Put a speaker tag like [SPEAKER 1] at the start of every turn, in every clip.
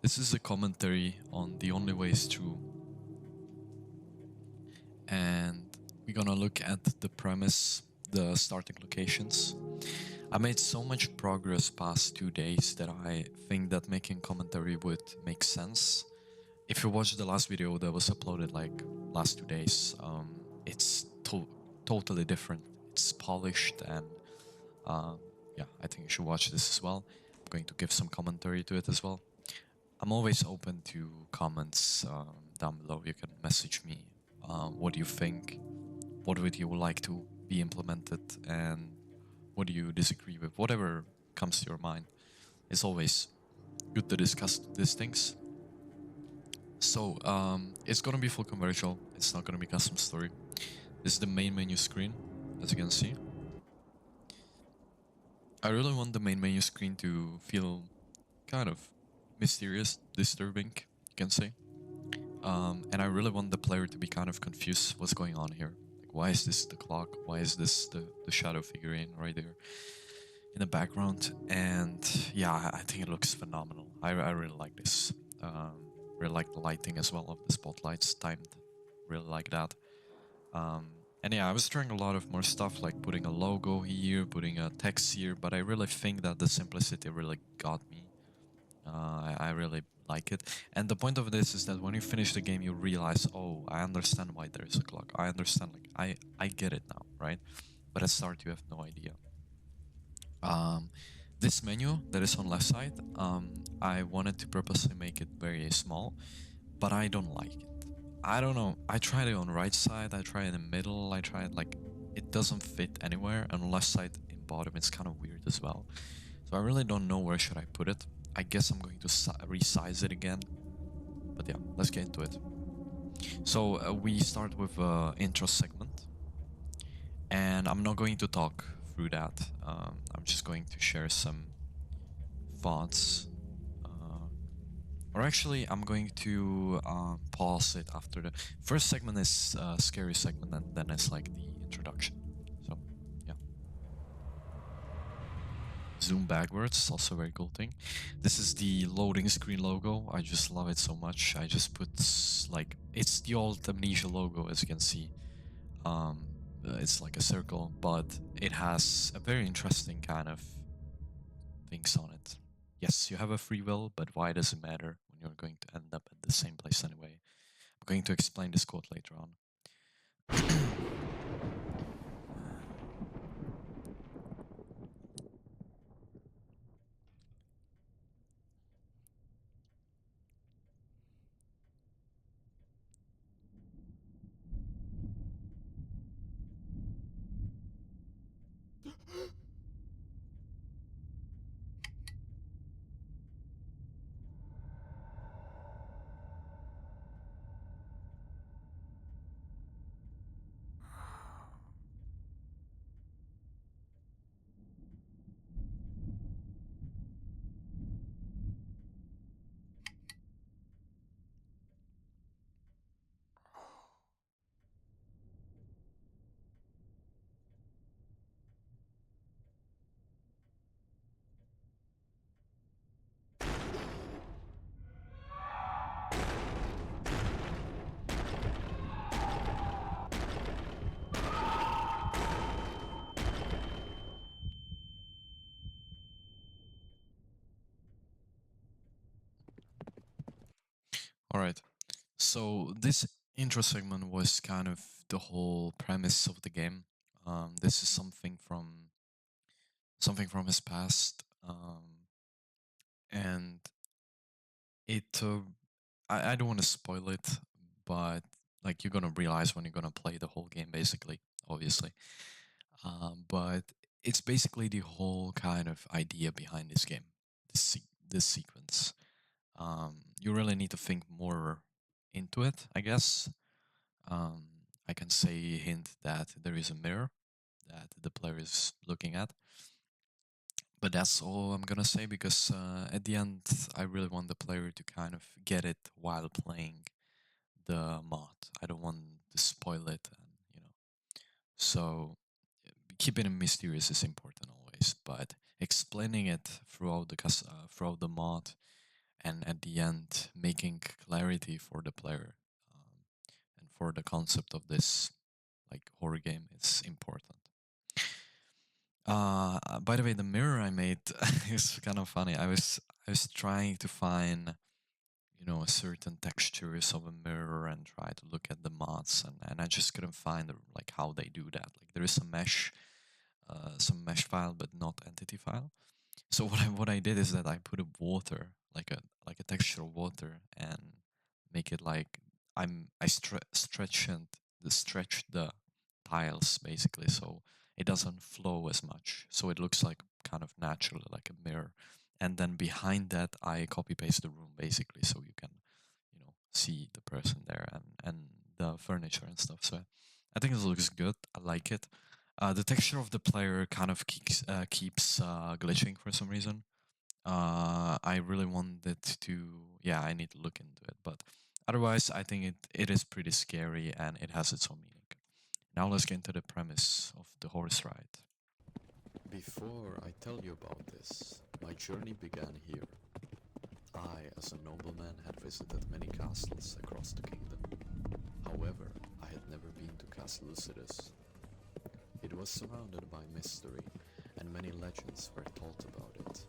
[SPEAKER 1] This is a commentary on The Only Way is Thru, and we're gonna look at the premise, the starting locations. I made so much progress past 2 days that I think that making commentary would make sense. If you watched the last video that was uploaded like last 2 days, it's totally different. It's polished and uh, yeah, I think you should watch this as well. I'm going to give some commentary to it as well. I'm always open to comments down below. You can message me. What do you think? What would you like to be implemented? And what do you disagree with? Whatever comes to your mind. It's always good to discuss these things. So, it's gonna be full commercial. It's not gonna be custom story. This is the main menu screen, as you can see. I really want the main menu screen to feel kind of mysterious, disturbing, you can say. And I really want the player to be kind of confused what's going on here. Like, why is this the clock? Why is this the shadow figurine right there in the background? And yeah, I think it looks phenomenal. I really like this. Really like the lighting as well of the spotlights timed. Really like that. Um, and yeah, I was trying a lot of more stuff like putting a logo here, putting a text here, but I really think that the simplicity really got me. I really like it. And the point of this is that when you finish the game, you realize, oh, I understand why there is a clock. I understand, like, I get it now, right? But at start, you have no idea. Um, this menu that is on left side, I wanted to purposely make it very small, but I don't like it. I don't know. I tried it on right side. I tried it in the middle. I tried like it doesn't fit anywhere. And on left side in bottom, it's kind of weird as well. So I really don't know where should I put it. I guess I'm going to resize it again. But yeah, let's get into it. So we start with intro segment, and I'm not going to talk through that. I'm just going to share some thoughts. Or actually, I'm going to pause it after the first segment is scary segment, and then it's like the introduction. So yeah. Zoom backwards, also a very cool thing. This is the loading screen logo. I just love it so much. I just put like it's the old Amnesia logo, as you can see. It's like a circle, but it has a very interesting kind of things on it. Yes, you have a free will, but why does it matter when you're going to end up at the same place anyway? I'm going to explain this quote later on. All right. So this intro segment was kind of the whole premise of the game. This is something from his past, and it. I don't want to spoil it, but like you're gonna realize when you're gonna play the whole game, basically, obviously. But it's basically the whole kind of idea behind this game, this sequence. You really need to think more into it, I guess. Um, I can say hint that there is a mirror that the player is looking at. But that's all I'm gonna say because at the end, I really want the player to kind of get it while playing the mod. I don't want to spoil it, and So keeping it mysterious is important always, but explaining it throughout the mod and at the end making clarity for the player, and for the concept of this like horror game is important. By the way, the mirror I made is kind of funny. I was trying to find, a certain textures of a mirror and try to look at the mods, and I just couldn't find like how they do that. Like there is a mesh, some mesh file, but not entity file. So what I did is that I put a water, like a texture of water, and make it like stretch the tiles basically, so it doesn't flow as much, so it looks like kind of naturally like a mirror. And then behind that, I copy paste the room basically, so you can, see the person there and the furniture and stuff. So I think it looks good. I like it. The texture of the player kind of keeps glitching for some reason. I really wanted to, yeah, I need to look into it, but otherwise, I think it is pretty scary and it has its own meaning. Now let's get into the premise of the horse ride.
[SPEAKER 2] Before I tell you about this, my journey began here. I, as a nobleman, had visited many castles across the kingdom. However, I had never been to Castle Lucidus. It was surrounded by mystery, and many legends were told about it.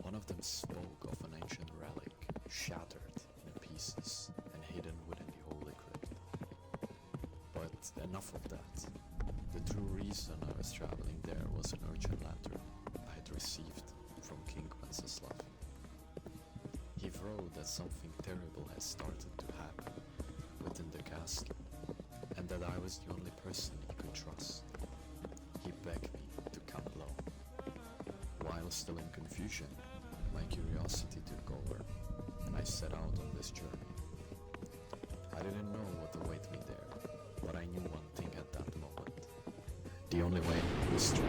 [SPEAKER 2] One of them spoke of an ancient relic, shattered in pieces and hidden within the Holy Crypt. But enough of that. The true reason I was traveling there was an urgent letter I had received from King Wenceslav. He wrote that something terrible had started to happen within the castle, and that I was the only person he could trust. He begged me to come alone. While still in confusion, my curiosity took over, and I set out on this journey. I didn't know what awaited me there, but I knew one thing at that moment. The only way was through.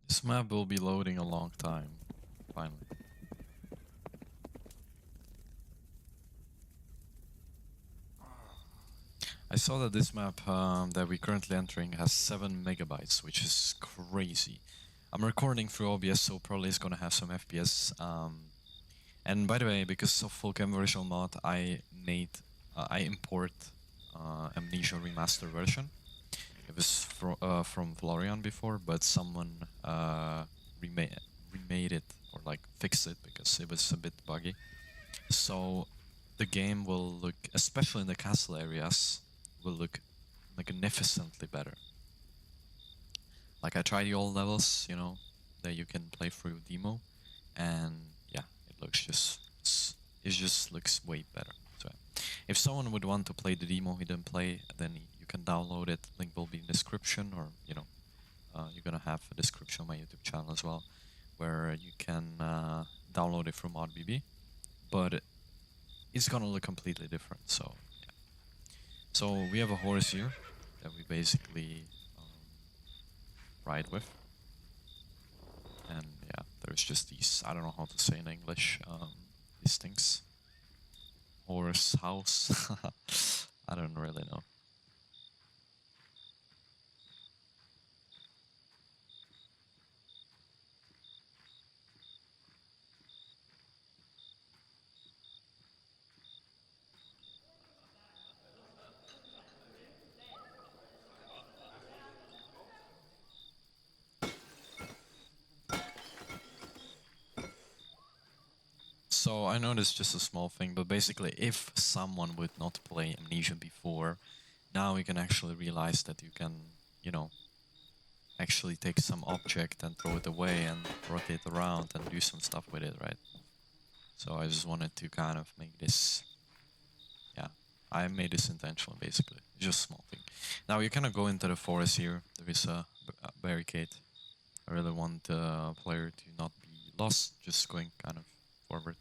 [SPEAKER 1] This map will be loading a long time, finally. I saw that this map that we're currently entering has 7 megabytes, which is crazy. I'm recording through OBS, so probably it's gonna have some FPS. And by the way, because of full cam version mod, I import Amnesia remaster version. It was from Florian before, but someone remade it, or like fixed it, because it was a bit buggy. So the game will look, especially in the castle areas, will look magnificently better. Like I tried the old levels, that you can play through demo, and yeah, it just looks way better. So if someone would want to play the demo he didn't play, then you can download it. Link will be in the description, or you're gonna have a description on my YouTube channel as well, where you can download it from ModBB. But it's gonna look completely different. So yeah. So we have a horse here that we basically ride with, and yeah, there's just these, I don't know how to say in English, these things. Horse house. I don't really know. So I know this is just a small thing, but basically, if someone would not play Amnesia before, now you can actually realize that you can, you know, actually take some object and throw it away and rotate around and do some stuff with it, right? So I just wanted to kind of make this, yeah, I made this intentional basically, just a small thing. Now you kind of go into the forest here, there is a barricade. I really want the player to not be lost, just going kind of forward.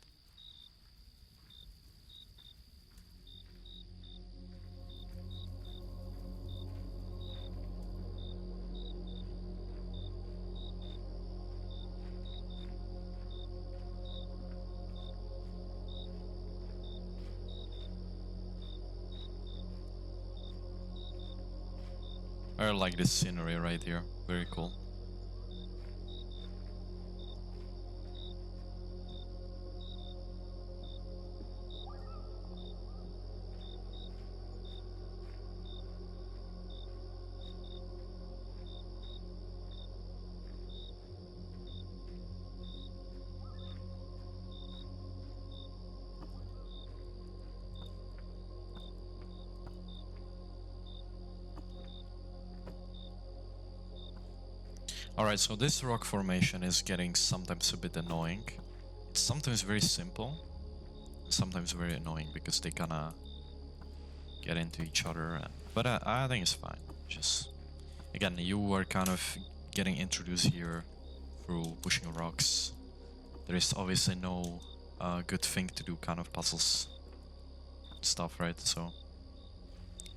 [SPEAKER 1] I like this scenery right here, very cool. Alright, so this rock formation is getting sometimes a bit annoying. It's sometimes very simple, sometimes very annoying because they kinda get into each other. But I think it's fine. Just again, you are kind of getting introduced here through pushing rocks. There is obviously no good thing to do kind of puzzles stuff, right? So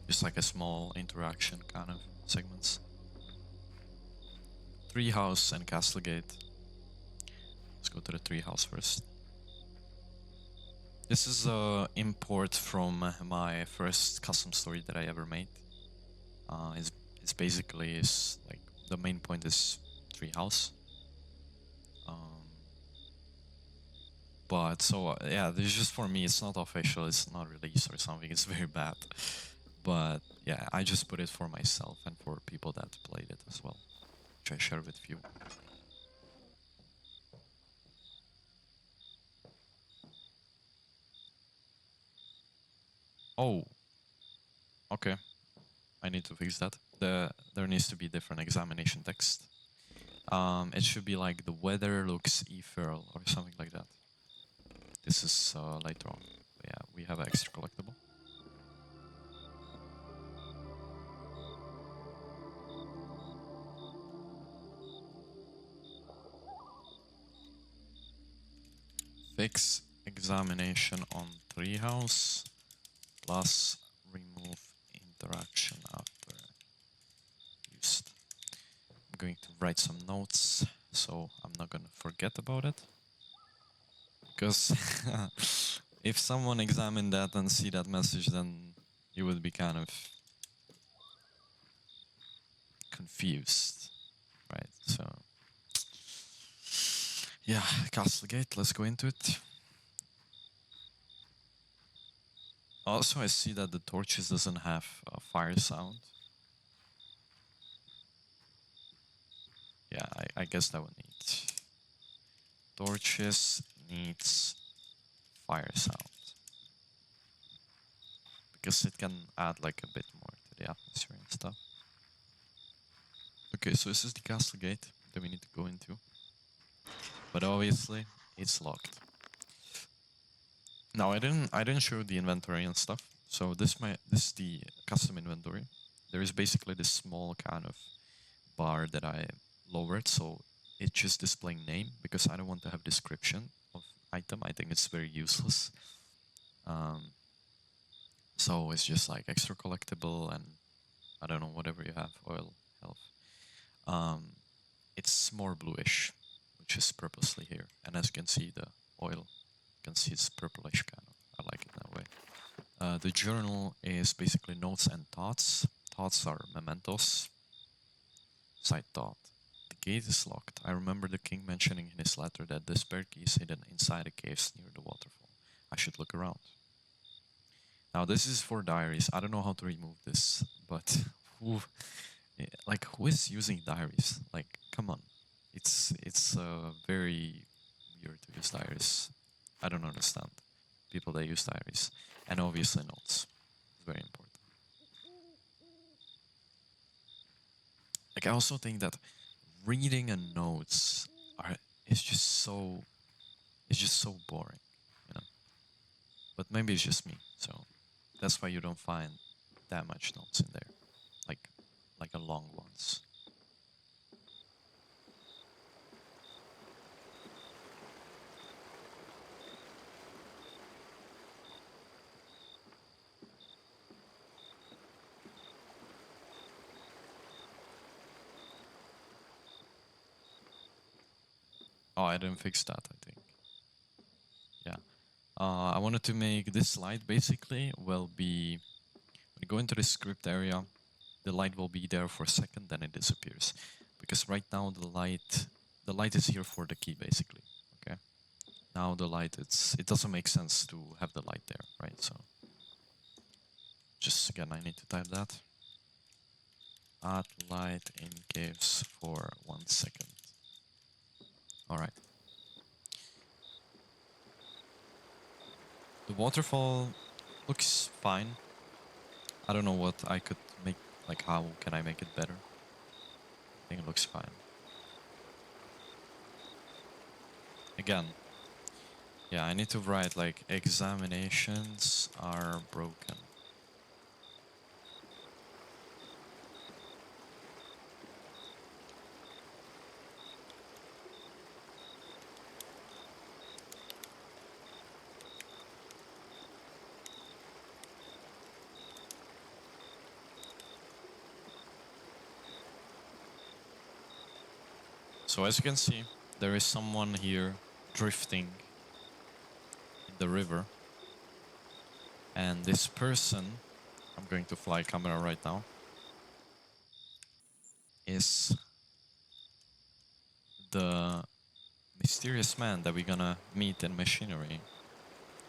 [SPEAKER 1] just like a small interaction kind of segments. Treehouse and Castle Gate. Let's go to the treehouse first. This is a import from my first custom story that I ever made. It's basically is like the main point is treehouse. But so yeah, this is just for me. It's not official. It's not released or something. It's very bad. But yeah, I just put it for myself and for people that played it as well, which I share with you. Oh, okay. I need to fix that. There needs to be different examination text. It should be like the weather looks ethereal or something like that. This is later on. But yeah, we have an extra collectible. Fix examination on treehouse plus remove interaction after used. I'm going to write some notes so I'm not gonna forget about it. Because if someone examined that and see that message, then you would be kind of confused, right? So yeah, Castlegate, let's go into it. Also, I see that the torches doesn't have a fire sound. Yeah, I guess that would need torches needs fire sound because it can add like a bit more to the atmosphere and stuff. Okay, so this is the castle gate that we need to go into, but obviously it's locked. Now I didn't show the inventory and stuff, so this is the custom inventory. There is basically this small kind of bar that I lowered, so it's just displaying name because I don't want to have description of item. I think it's very useless. So it's just like extra collectible and I don't know, whatever you have, oil, health. It's more bluish, which is purposely here. And as you can see, the oil, you can see it's purplish kind of. I like it that way. The journal is basically notes and thoughts. Thoughts are mementos. Side thought. The gate is locked. I remember the king mentioning in his letter that the spare key is hidden inside the caves near the waterfall. I should look around. Now this is for diaries. I don't know how to remove this, but who is using diaries? Like, come on, it's very weird to use diaries. I don't understand people that use diaries. And obviously notes. It's very important. Like I also think that reading and notes are is just so it's just so boring, you know. But maybe it's just me, so that's why you don't find that much notes in there, like like a long ones. Oh, I didn't fix that, I think. Yeah. I wanted to make this light basically will be when you go into the script area, the light will be there for a second, then it disappears. Because right now the light is here for the key basically. Okay. Now the light it doesn't make sense to have the light there, right? So just again I need to type that. Add light in caves for 1 second. Alright. The waterfall looks fine. I don't know what I could make, like how can I make it better? I think it looks fine. Again, yeah, I need to write like examinations are broken. So as you can see, there is someone here drifting in the river. And this person, I'm going to fly camera right now, is the mysterious man that we're gonna meet in machinery.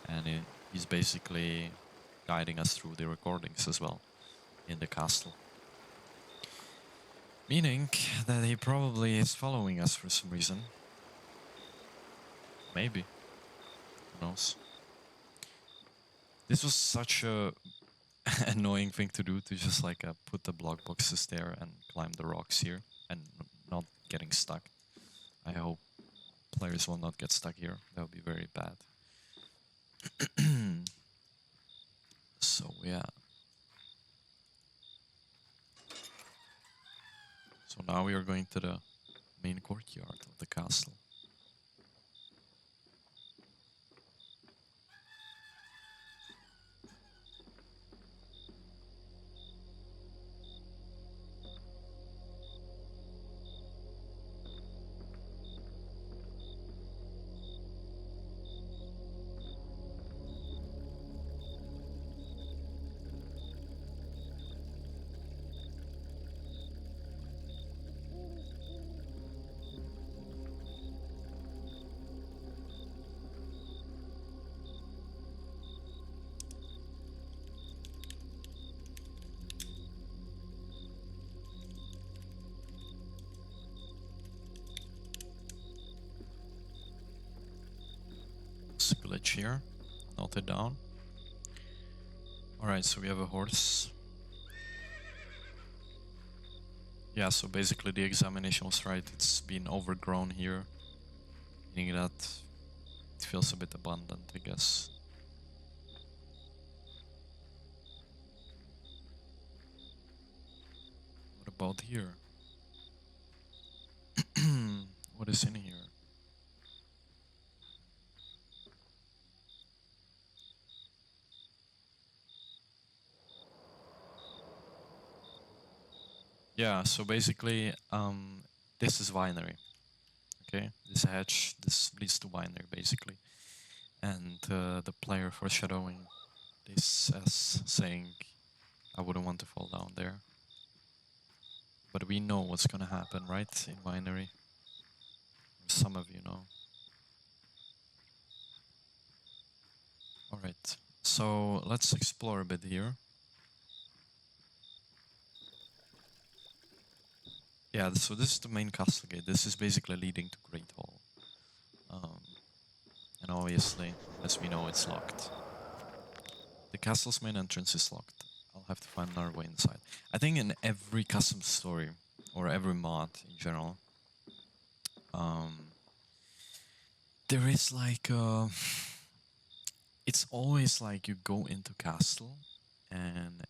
[SPEAKER 1] And he's basically guiding us through the recordings as well in the castle. Meaning that he probably is following us for some reason. Maybe. Who knows? This was such a annoying thing to do, to just like put the block boxes there and climb the rocks here and not getting stuck. I hope players will not get stuck here. That would be very bad. So yeah. So now we are going to the main courtyard of the castle. It's a glitch here. Note it down. Alright, so we have a horse. Yeah, so basically the examination was right. It's been overgrown here. Meaning that it feels a bit abundant, I guess. What about here? What is in here? Yeah, so basically, this is winery. Okay, this hatch, this leads to winery basically, and the player foreshadowing this as saying, "I wouldn't want to fall down there." But we know what's gonna happen, right? In winery, some of you know. All right, so let's explore a bit here. Yeah, so this is the main castle gate. This is basically leading to Great Hall. Um, and obviously, as we know, it's locked. The castle's main entrance is locked. I'll have to find another way inside. I think in every custom story, or every mod in general, there is like it's always like you go into castle and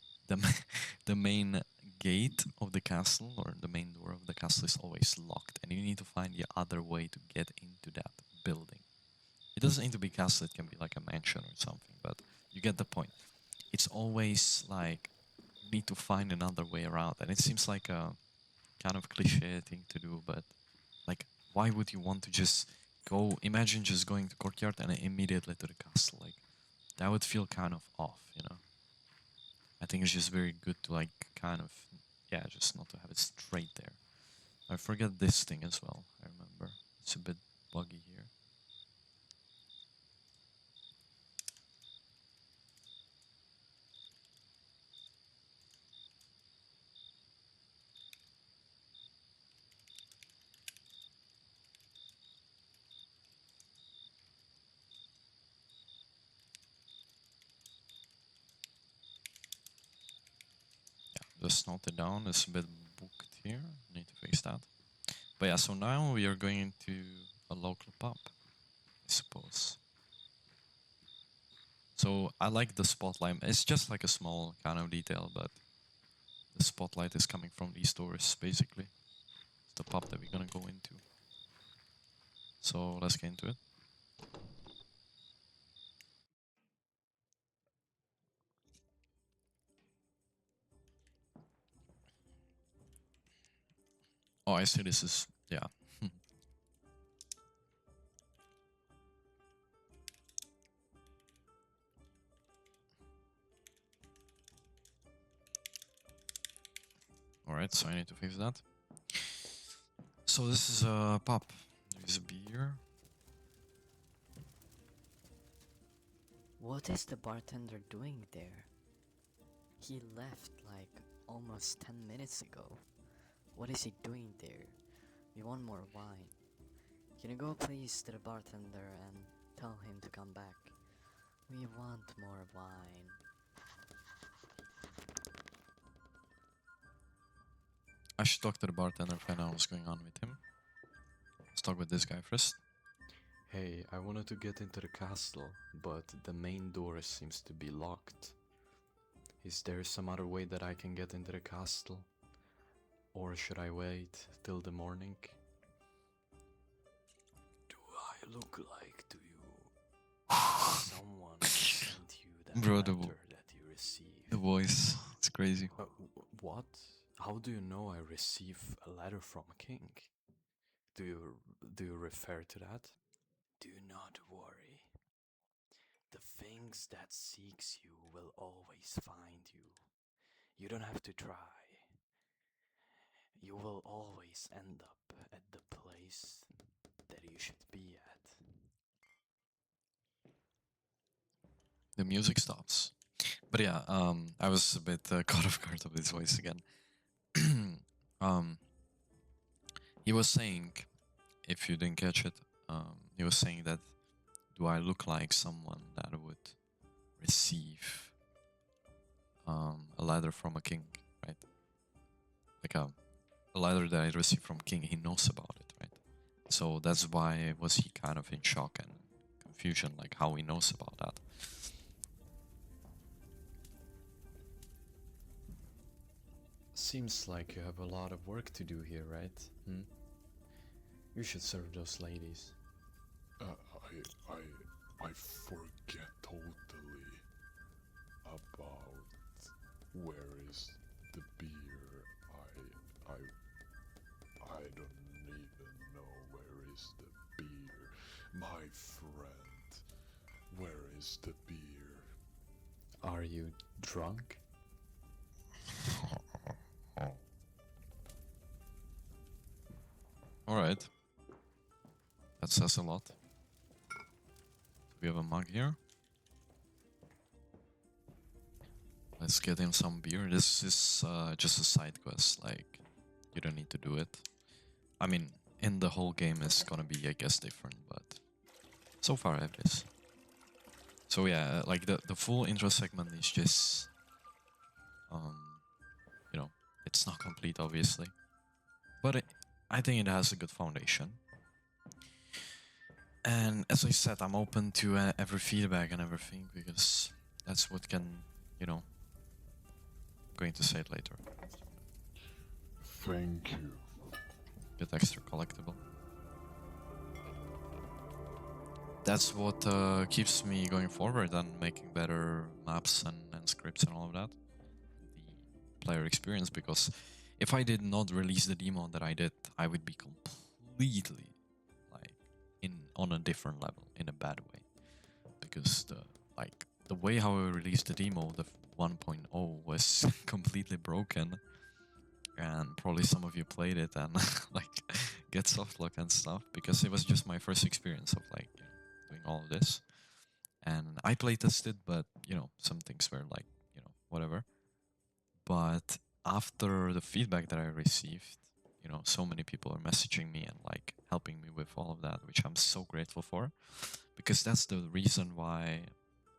[SPEAKER 1] the main gate of the castle or the main door of the castle is always locked, and you need to find the other way to get into that building. It doesn't need to be castle, it can be like a mansion or something, but you get the point. It's always like you need to find another way around, and it seems like a kind of cliche thing to do, but like, why would you want to just go? Imagine just going to Cortyard and immediately to the castle. Like, that would feel kind of off, you know? I think it's just very good to, like, kind of, yeah, just not to have it straight there. I forget this thing as well, I remember. It's a bit buggy here. Yeah, just note it down. It's a bit booked here. Need to fix that. But yeah, so now we are going into a local pub, I suppose. So I like the spotlight. It's just like a small kind of detail, but the spotlight is coming from these doors, basically. It's the pub that we're gonna go into. So let's get into it. Oh, I see this is, yeah. Alright, so I need to fix that. So this is a pub. There's a beer.
[SPEAKER 3] What is the bartender doing there? He left like almost 10 minutes ago. What is he doing there? We want more wine. Can you go please to the bartender and tell him to come back? We want more wine.
[SPEAKER 1] I should talk to the bartender, find out what's going on with him. Let's talk with this guy first.
[SPEAKER 2] Hey, I wanted to get into the castle, but the main door seems to be locked. Is there some other way that I can get into the castle? Or should I wait till the morning? Do I look like to you someone who sent you that
[SPEAKER 1] Bro,
[SPEAKER 2] letter that you received?
[SPEAKER 1] The voice, it's crazy.
[SPEAKER 2] What? How do you know I receive a letter from a king? Do you refer to that? Do not worry. The things that seeks you will always find you. You don't have to try. You will always end up at the place that you should be at.
[SPEAKER 1] The music stops. But yeah, I was a bit caught off guard of his voice again. He was saying, if you didn't catch it, he was saying that, do I look like someone that would receive a letter from a king, right? Like a letter that I received from king, he knows about it, right? So that's why was he kind of in shock and confusion, like how he knows about that.
[SPEAKER 2] Seems like you have a lot of work to do here, right? You should serve those ladies.
[SPEAKER 4] I forget totally about where is the beer. I don't even know where is the beer. My friend, where is the beer?
[SPEAKER 2] Are you drunk?
[SPEAKER 1] Alright. That says a lot. We have a mug here. Let's get him some beer. This is just a side quest, like, you don't need to do it. I mean, in the whole game it's gonna be, I guess, different, but So far, it is. So yeah, like the full intro segment is just, you know, it's not complete, obviously, but I think it has a good foundation. And as I said, I'm open to every feedback and everything because that's what can, you know, I'm going to say it later.
[SPEAKER 4] Thank you.
[SPEAKER 1] Get extra collectible. That's what keeps me going forward and making better maps and scripts and all of that. The player experience, because if I did not release the demo that I did, I would be completely like on a different level in a bad way. Because the way how I released the demo, the 1.0 was completely broken, and probably some of you played it and like get softlock and stuff, because it was just my first experience of like, you know, doing all of this. And I play tested, but you know, some things were like, you know, whatever. But after the feedback that I received, you know, so many people are messaging me and like helping me with all of that, which I'm so grateful for, because that's the reason why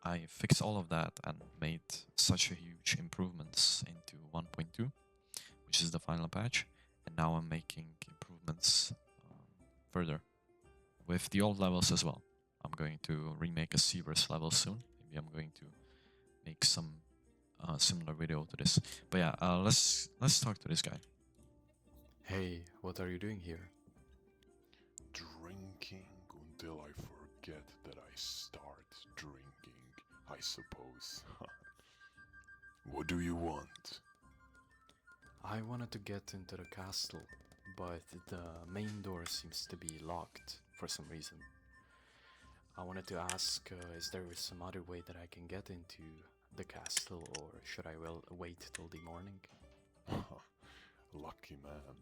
[SPEAKER 1] I fixed all of that and made such a huge improvements into 1.2, which is the final patch. And now I'm making improvements further with the old levels as well. I'm going to remake a Seaverse level soon. Maybe I'm going to make some similar video to this. But yeah, let's talk to this guy.
[SPEAKER 2] Hey, what are you doing here?
[SPEAKER 4] Drinking until I forget that I start drinking, I suppose. What do you want?
[SPEAKER 2] I wanted to get into the castle, but the main door seems to be locked for some reason. I wanted to ask, is there some other way that I can get into the castle, or should I wait till the morning?
[SPEAKER 4] Lucky man.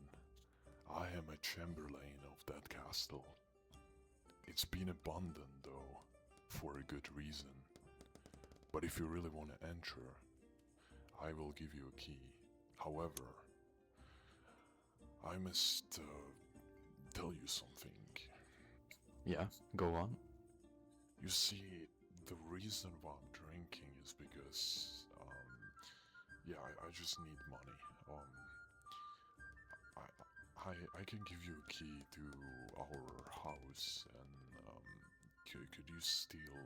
[SPEAKER 4] I am a chamberlain of that castle. It's been abandoned though, for a good reason. But if you really want to enter, I will give you a key. However, I must tell you something.
[SPEAKER 2] Yeah, go on.
[SPEAKER 4] You see, the reason why I'm drinking is because, yeah, I just need money. I can give you a key to our house, and could you steal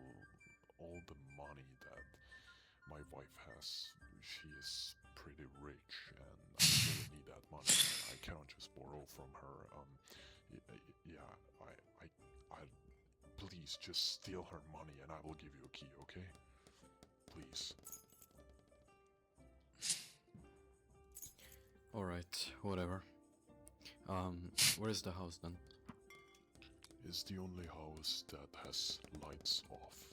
[SPEAKER 4] all the money that my wife has? She is pretty rich, and I really need that money. I cannot just borrow from her. Yeah, I please just steal her money, and I will give you a key, okay? Please.
[SPEAKER 2] Alright, whatever. Where's the house then?
[SPEAKER 4] It's the only house that has lights off.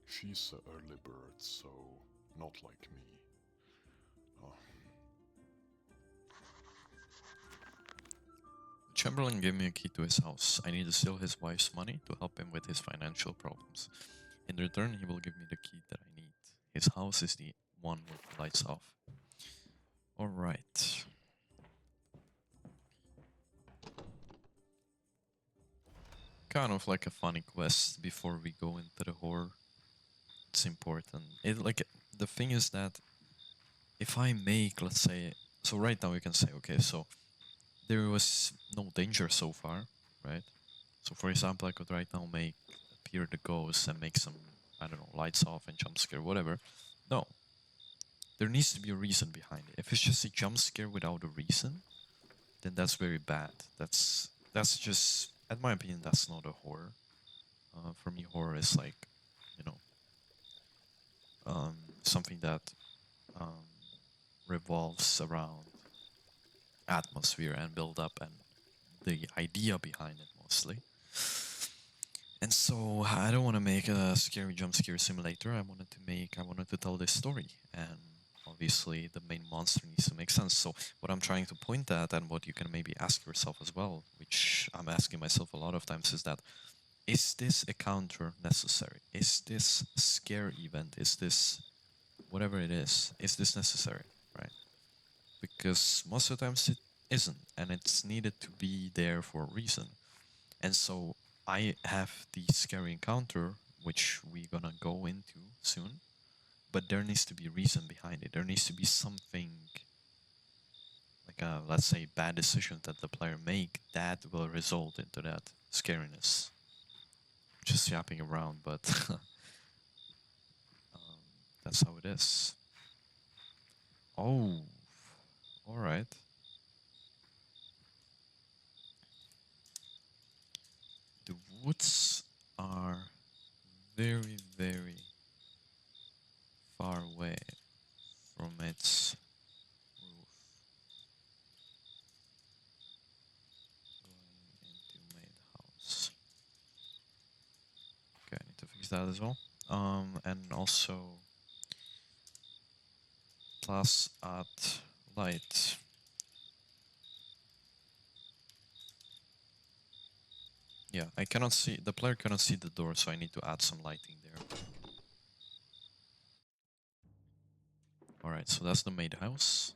[SPEAKER 4] She's an early bird, so not like me.
[SPEAKER 1] Chamberlain gave me a key to his house. I need to steal his wife's money to help him with his financial problems. In return, he will give me the key that I need. His house is the one with the lights off. Alright. Kind of like a funny quest before we go into the horror. It's important. The thing is that if I make, let's say, so right now we can say, okay, so there was no danger so far, right? So for example, I could right now make appear the ghost and make some, I don't know, lights off and jump scare, whatever. No. There needs to be a reason behind it. If it's just a jump scare without a reason, then that's very bad. That's just, in my opinion, that's not a horror. For me, horror is like, you know, something that revolves around atmosphere and build up and the idea behind it mostly. And so I don't want to make a scary jump scare simulator. I wanted to tell this story, and obviously the main monster needs to make sense. So what I'm trying to point at, and what you can maybe ask yourself as well, which I'm asking myself a lot of times, is that, is this encounter necessary? Is this scare event? Is this whatever it is this necessary, right? Because most of the times it isn't, and it's needed to be there for a reason. And so I have the scary encounter, which we're gonna go into soon, but there needs to be a reason behind it. There needs to be something, like a, let's say, bad decision that the player make that will result into that scariness. Just yapping around, but that's how it is. Oh, all right. The woods are very, very far away from its roof. Going into maid house. Okay, I need to fix that as well. And also plus add light. Yeah, I cannot see, the player cannot see the door, so I need to add some lighting there. Alright, so that's the maid house.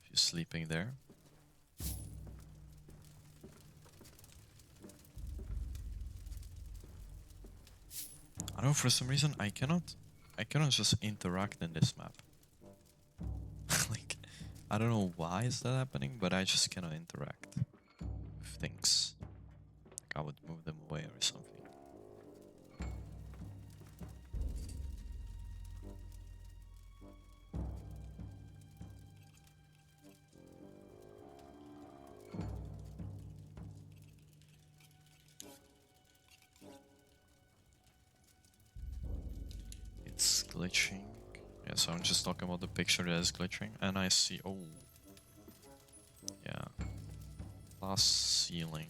[SPEAKER 1] She's sleeping there. I don't know, for some reason I cannot just interact in this map. Like, I don't know why is that happening, but I just cannot interact with things. Like I would move them away or something. It's glitching. Yeah, so I'm just talking about the picture that is glitching, and I see, oh, yeah, glass ceiling.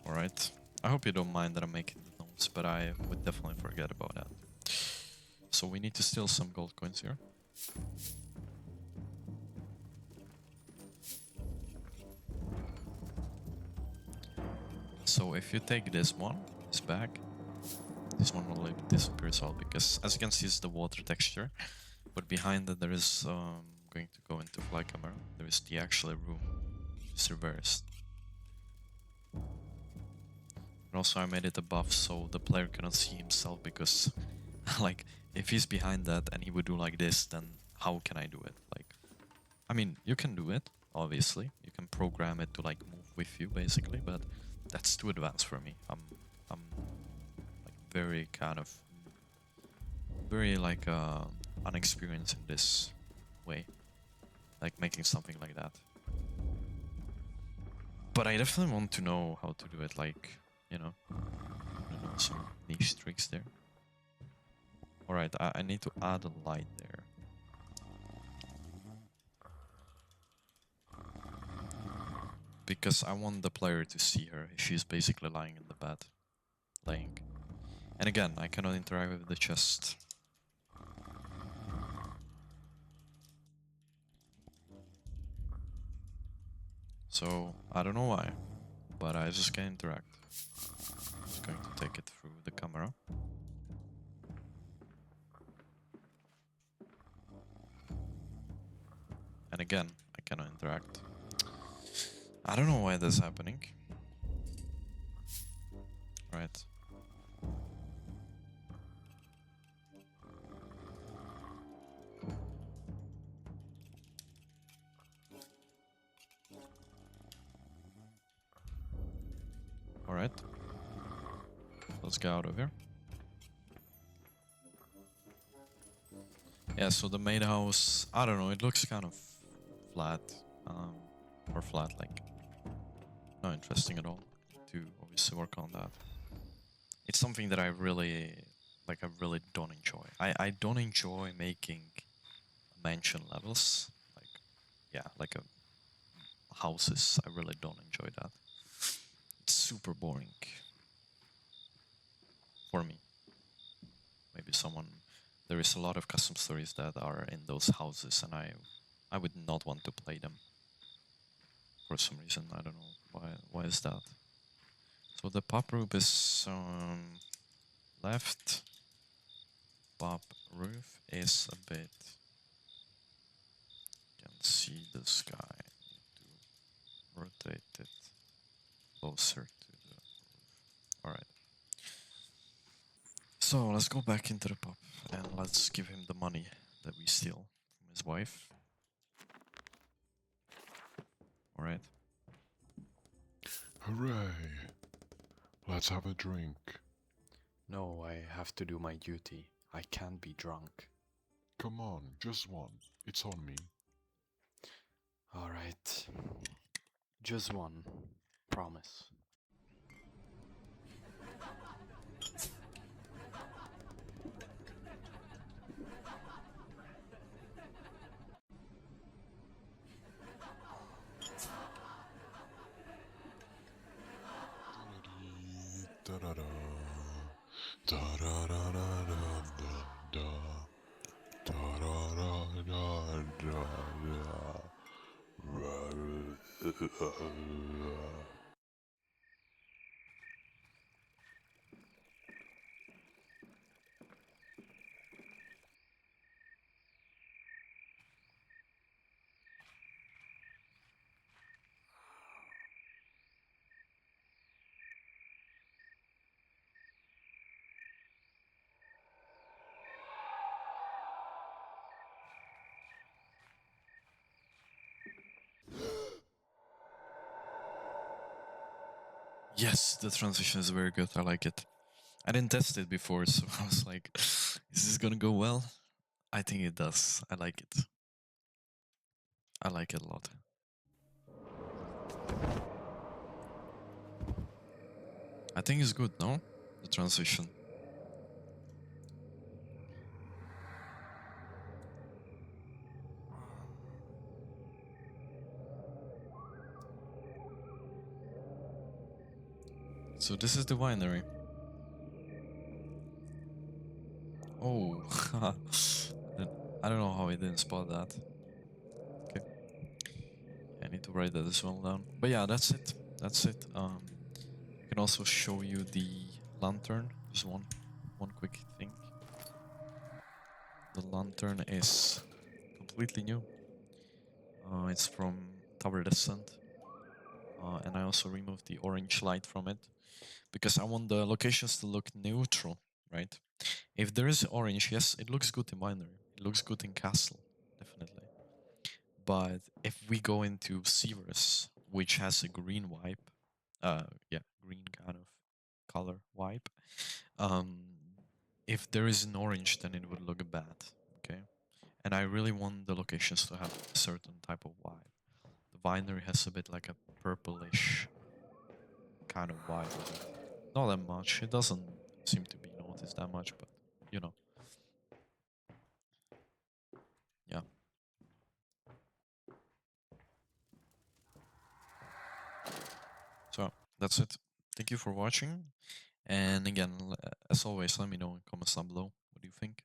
[SPEAKER 1] Alright, I hope you don't mind that I'm making the notes, but I would definitely forget about that. So we need to steal some gold coins here. So if you take this one, this bag, this one will disappear as well, because as you can see it's the water texture, but behind it there is going to go into fly camera. There is the actual room. It's reversed. And also I made it above so the player cannot see himself, because like if he's behind that and he would do like this, then how can I do it? Like, I mean, you can do it, obviously. You can program it to like move with you basically, but that's too advanced for me. I'm like very kind of very like unexperienced in this way, like making something like that. But I definitely want to know how to do it, like, you know, I don't know, some niche tricks there. Alright, I need to add a light there. Because I want the player to see her. She's basically lying in the bed. Laying. And again, I cannot interact with the chest. So, I don't know why. But I just can interact. Just going to take it through the camera. And again, I cannot interact. I don't know why this is happening. Right. Alright. Let's get out of here. Yeah, so the maid house, I don't know, it looks kind of flat. Or flat, like, not interesting at all. To obviously work on that. It's something that I really, like, I really don't enjoy. I don't enjoy making mansion levels. Like, yeah, like houses. I really don't enjoy that. It's super boring. For me. Maybe someone, there is a lot of custom stories that are in those houses, and I would not want to play them. For some reason, I don't know why is that. So the pop roof is left. Pop roof is a bit Let's see this guy. To rotate it closer to the roof. Alright. So let's go back into the pub and let's give him the money that we steal from his wife. Alright.
[SPEAKER 4] Hooray! Let's have a drink.
[SPEAKER 2] No, I have to do my duty. I can't be drunk.
[SPEAKER 4] Come on, just one. It's on me.
[SPEAKER 2] Alright. Just one. Promise.
[SPEAKER 4] Da-da-da. Da-da-da-da-da-da-da. Da-da-da-da-da-da.
[SPEAKER 1] Yes, the transition is very good. I like it. I didn't test it before, so I was like, is this gonna go well? I think it does. I like it. I like it a lot. I think it's good, no? The transition. So this is the winery. Oh, I don't know how I didn't spot that. Okay, I need to write that as well down. But yeah, that's it. That's it. I can also show you the lantern. Just one quick thing. The lantern is completely new. It's from Tower Descent. And I also removed the orange light from it because I want the locations to look neutral, right? If there is orange, yes, it looks good in Winery. It looks good in Castle, definitely. But if we go into Seavers, which has a green wipe, green kind of color wipe, um, if there is an orange, then it would look bad, okay? And I really want the locations to have a certain type of vibe. The Winery has a bit like a purplish kind of vibe with it. Not that much. It doesn't seem to be noticed that much, but you know. Yeah. So that's it. Thank you for watching. And again, as always, let me know in comments down below what do you think.